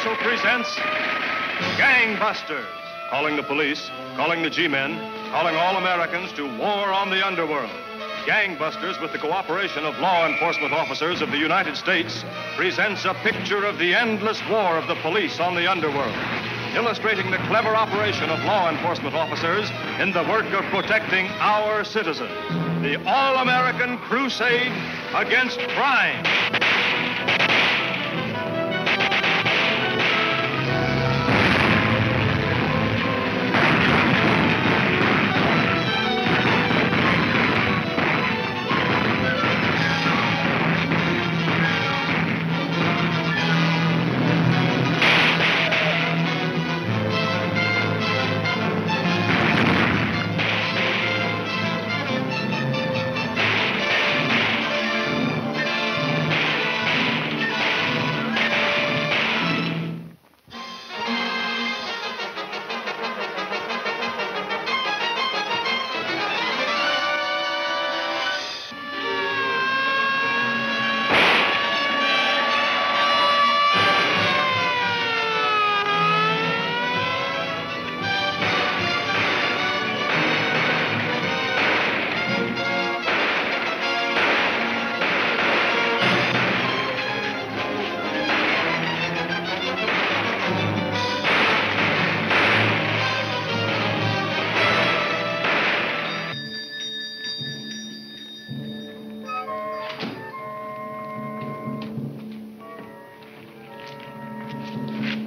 Universal presents Gangbusters. Calling the police, calling the G-men, calling all Americans to war on the underworld. Gangbusters, with the cooperation of law enforcement officers of the United States, presents a picture of the endless war of the police on the underworld, illustrating the clever operation of law enforcement officers in the work of protecting our citizens. The all-American crusade against crime.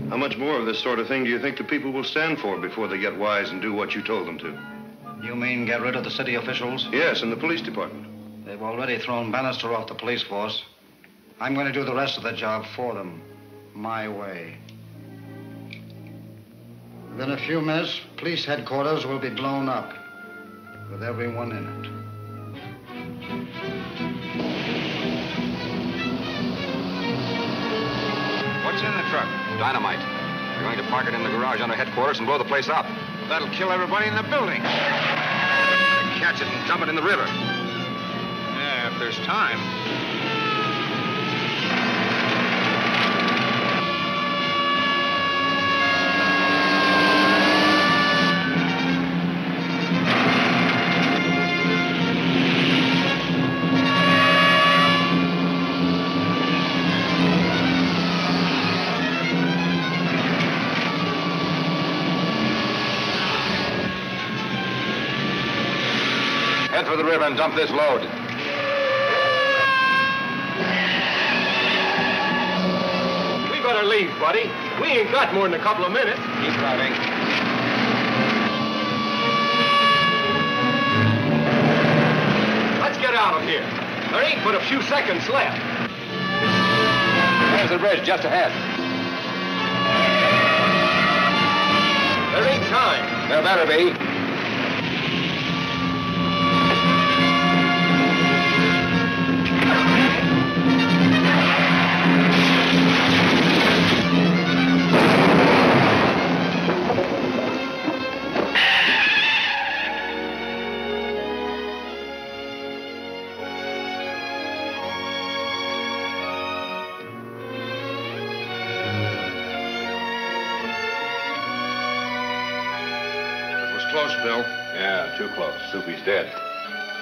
How much more of this sort of thing do you think the people will stand for before they get wise and do what you told them to? You mean get rid of the city officials? Yes, and the police department. They've already thrown Bannister off the police force. I'm going to do the rest of the job for them, my way. Within a few minutes, police headquarters will be blown up, with everyone in it. What's in the truck? Dynamite. We're going to park it in the garage under headquarters and blow the place up. Well, that'll kill everybody in the building. Catch it and dump it in the river. Yeah, if there's time. Head for the river and dump this load. We better leave, buddy. We ain't got more than a couple of minutes. Keep driving. Let's get out of here. There ain't but a few seconds left. There's the bridge just ahead. There ain't time. There better be. Close, Bill. Yeah, too close. Soupy's dead.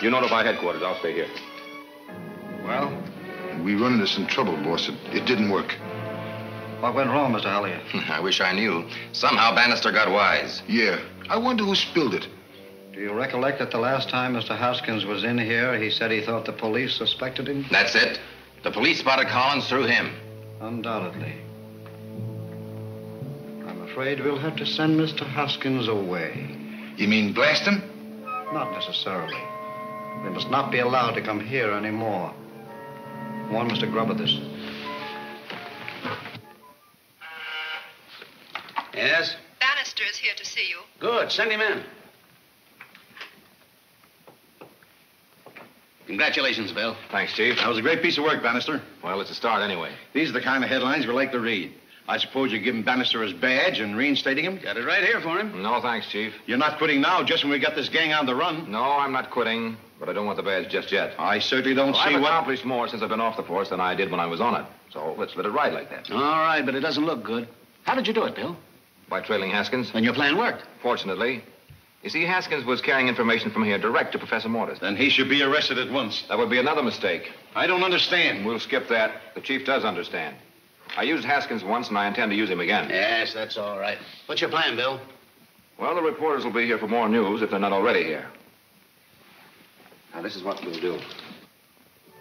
You notify headquarters. I'll stay here. Well, We run into some trouble, boss. It didn't work. what went wrong, Mr. Hallier? I wish I knew. Somehow Bannister got wise. Yeah. I wonder who spilled it. Do you recollect that the last time Mr. Haskins was in here, he said he thought the police suspected him? That's it. The police spotted Collins through him. Undoubtedly. I'm afraid we'll have to send Mr. Haskins away. You mean blast him? Not necessarily. They must not be allowed to come here anymore. Warn Mr. Grubb of this. Yes? Bannister is here to see you. Good. Send him in. Congratulations, Bill. Thanks, Chief. That was a great piece of work, Bannister. Well, it's a start anyway. These are the kind of headlines we like to read. I suppose you're giving Bannister his badge and reinstating him? Got it right here for him. No, thanks, Chief. You're not quitting now, just when we got this gang on the run. No, I'm not quitting, but I don't want the badge just yet. I certainly don't Well, see I've what... accomplished more since I've been off the force than I did when I was on it. So let's let it ride like that. All right, but it doesn't look good. How did you do it, Bill? By trailing Haskins. Then your plan worked. Fortunately. You see, Haskins was carrying information from here direct to Professor Mortis. Then he should be arrested at once. That would be another mistake. I don't understand. We'll skip that. The chief does understand. I used Haskins once, and I intend to use him again. Yes, that's all right. What's your plan, Bill? Well, the reporters will be here for more news if they're not already here. Now, this is what we'll do.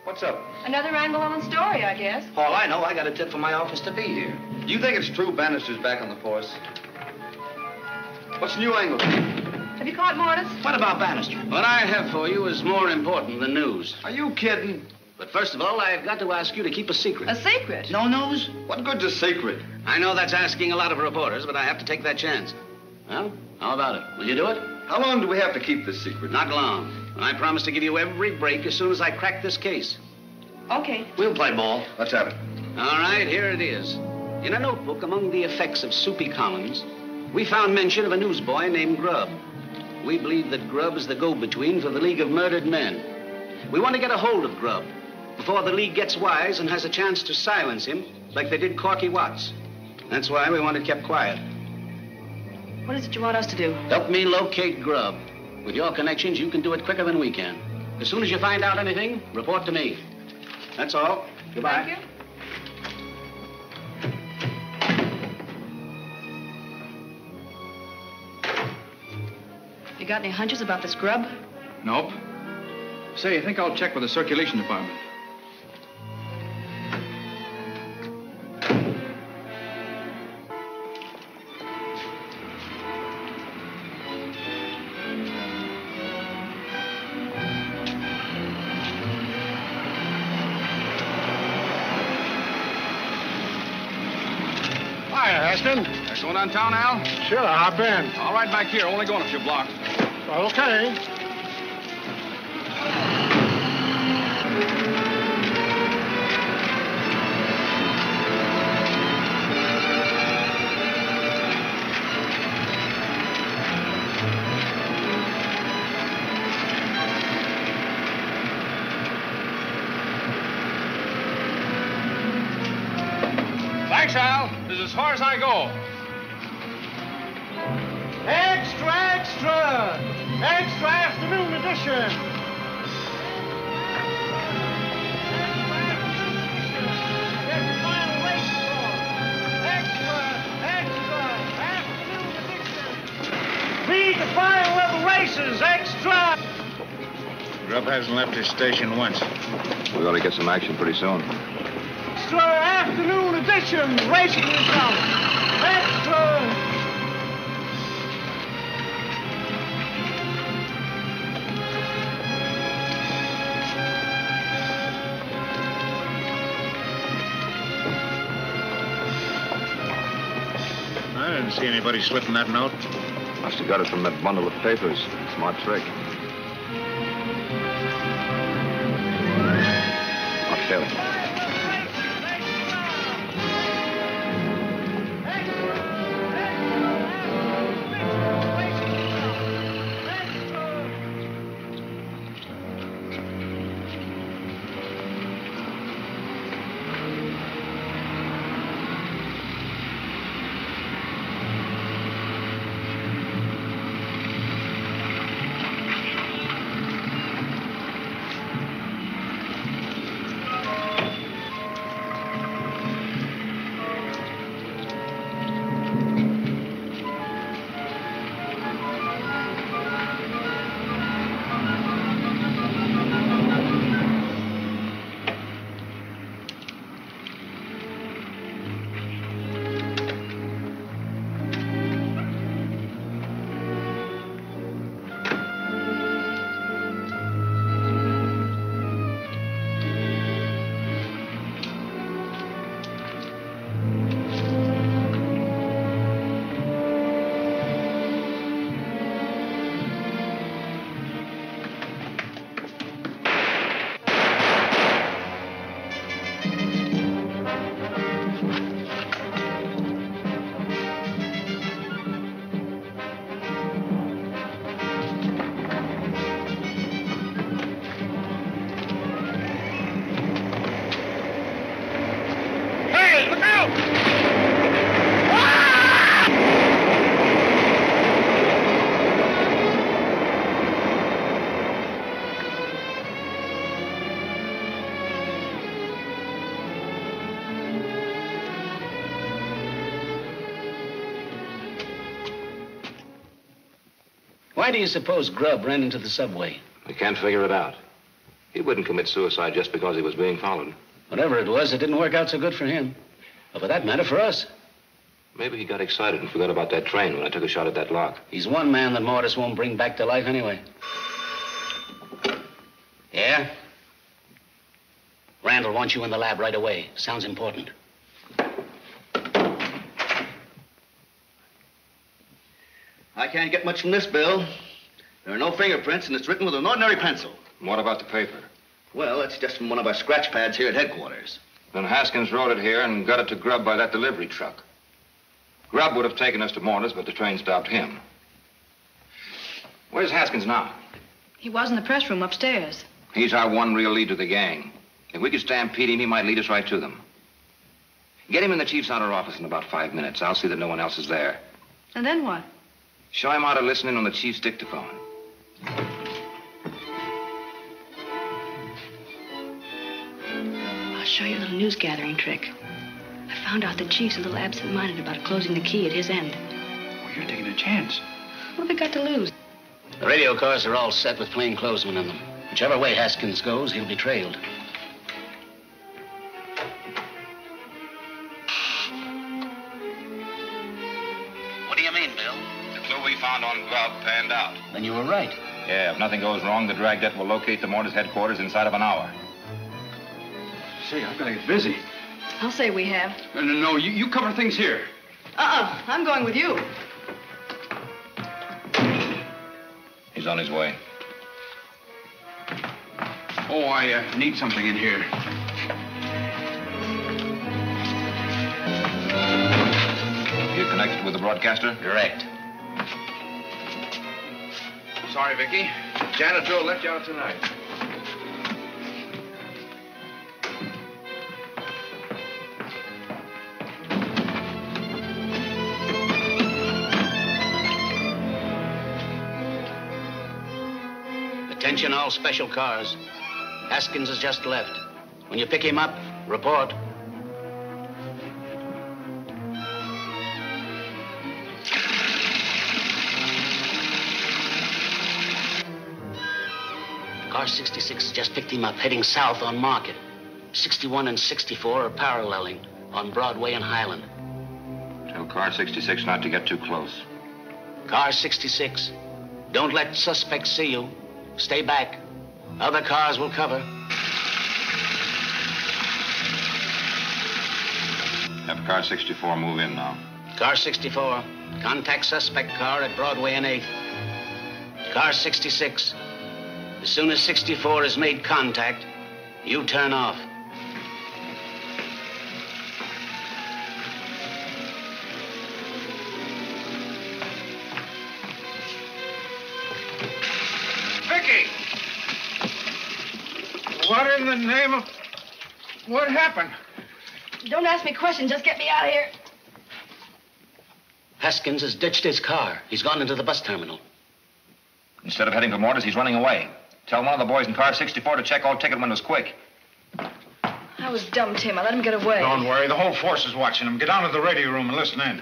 What's up? Another angle on the story, I guess. All I know, I got a tip from my office to be here. Do you think it's true Bannister's back on the force? What's the new angle? Have you caught Mortis? What about Bannister? What I have for you is more important than news. Are you kidding? But first of all, I've got to ask you to keep a secret. A secret? No news? What good's a secret? I know that's asking a lot of reporters, but I have to take that chance. Well, how about it? Will you do it? How long do we have to keep this secret? Not long. And I promise to give you every break as soon as I crack this case. Okay. We'll play ball. Let's have it. All right, here it is. In a notebook among the effects of Soupy Collins, we found mention of a newsboy named Grubb. We believe that Grubb is the go-between for the League of Murdered Men. We want to get a hold of Grubb before the League gets wise and has a chance to silence him like they did Corky Watts. That's why we want it kept quiet. What is it you want us to do? Help me locate Grubb. With your connections, you can do it quicker than we can. As soon as you find out anything, report to me. That's all. Goodbye. Thank you. You got any hunches about this Grubb? Nope. Say, I think I'll check with the circulation department. Hiya, Aston. Going downtown, Al? Sure, hop in. All right, back here. Only going a few blocks. Okay. Thanks, Al. This is as far as I go. Extra, extra! Extra afternoon edition! Get the final race for. Extra, extra, afternoon edition! Read the final of the races, extra! Grubb hasn't left his station once. We ought to get some action pretty soon. Extra afternoon edition, racing results. Extra! I didn't see anybody slipping that note. Must have got it from that bundle of papers. Smart trick. Not failing. Why do you suppose Grubb ran into the subway? We can't figure it out. He wouldn't commit suicide just because he was being followed. Whatever it was, it didn't work out so good for him. Or for that matter, for us. Maybe he got excited and forgot about that train when I took a shot at that lock. He's one man that Mortis won't bring back to life anyway. Yeah? Randall wants you in the lab right away. Sounds important. I can't get much from this, Bill. There are no fingerprints, and it's written with an ordinary pencil. What about the paper? Well, it's just from one of our scratch pads here at headquarters. Then Haskins wrote it here and got it to Grubb by that delivery truck. Grubb would have taken us to Mortis, but the train stopped him. Where's Haskins now? He was in the press room upstairs. He's our one real lead to the gang. If we could stampede him, he might lead us right to them. Get him in the chief's outer office in about 5 minutes. I'll see that no one else is there. And then what? Show him how to listen in on the chief's dictaphone. I'll show you a little news gathering trick. I found out the chief's a little absent-minded about closing the key at his end. Well, you're taking a chance. What have we got to lose? The radio cars are all set with plainclothesmen in them. Whichever way Haskins goes, he'll be trailed. What do you mean, Bill? The clue we found on Grubb panned out. Then you were right. Yeah, if nothing goes wrong, the dragnet will locate the Mortis headquarters inside of an hour. Say, I've got to get busy. I'll say we have. No, you cover things here. I'm going with you. He's on his way. Oh, I need something in here. You connected with the broadcaster? Direct. Sorry, Vicky. Janitor left you out tonight. Attention all special cars. Haskins has just left. When you pick him up, report. Car 66 just picked him up, heading south on Market. 61 and 64 are paralleling on Broadway and Highland. Tell car 66 not to get too close. Car 66, don't let suspects see you. Stay back. Other cars will cover. Have car 64 move in now. Car 64, contact suspect car at Broadway and 8th. Car 66, as soon as 64 has made contact, you turn off. Vicky! What in the name of... What happened? Don't ask me questions. Just get me out of here. Haskins has ditched his car. He's gone into the bus terminal. Instead of heading for Mortis, he's running away. Tell one of the boys in car 64 to check all ticket windows quick. I was dumb, Tim. I let him get away. Don't worry. The whole force is watching him. Get down to the radio room and listen in.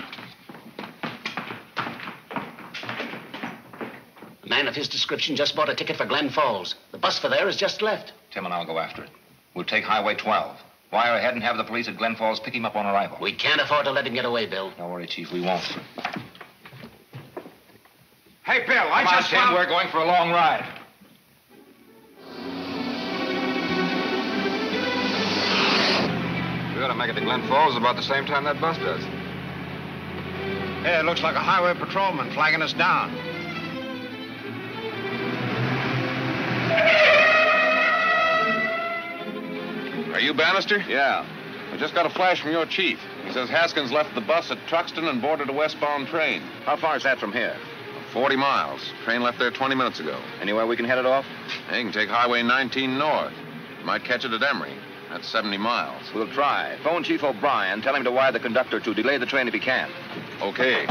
A man of his description just bought a ticket for Glen Falls. The bus for there has just left. Tim and I'll go after it. We'll take Highway 12. Wire ahead and have the police at Glen Falls pick him up on arrival. We can't afford to let him get away, Bill. Don't worry, Chief. We won't. Hey, Bill, Come on, Tim. We're going for a long ride. We ought to make it to Glen Falls about the same time that bus does. Yeah, it looks like a highway patrolman flagging us down. Are you Bannister? Yeah. I just got a flash from your chief. He says Haskins left the bus at Truxton and boarded a westbound train. How far is that from here? 40 miles. Train left there 20 minutes ago. Anywhere we can head it off? They can take Highway 19 north. Might catch it at Emory. That's 70 miles. We'll try. Phone Chief O'Brien. Tell him to wire the conductor to delay the train if he can. Okay.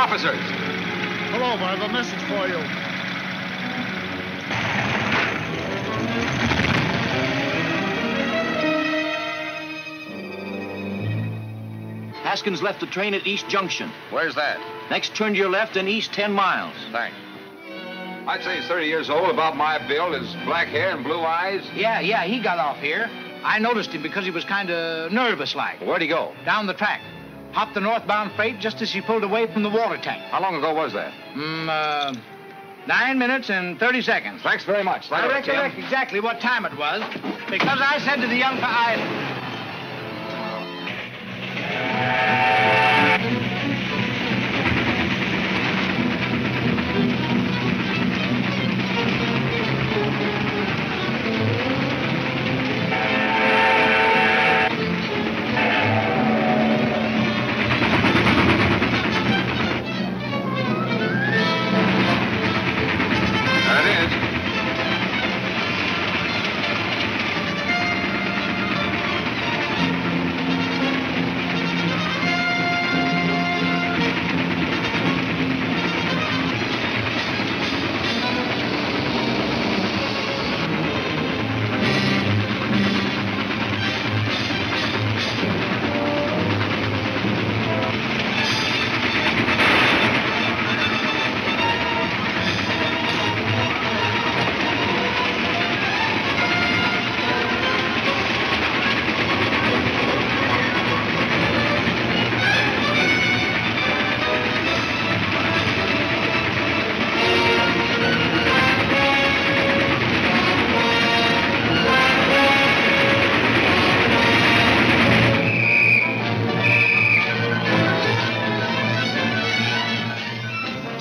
officers. Hello, I have a message for you. Haskins left the train at East Junction. Where's that? Next turn to your left and east 10 miles. Thanks. I'd say he's 30 years old, about my build, his black hair and blue eyes. Yeah, he got off here. I noticed him because he was kind of nervous like. Where'd he go? Down the track. Hopped the northbound freight just as he pulled away from the water tank. How long ago was that? 9 minutes and 30 seconds. Thanks very much. I recollect exactly what time it was because I said to the young pilot.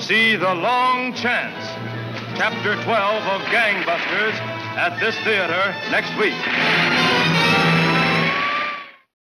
See The Long Chance, Chapter 12 of Gangbusters, at this theater next week.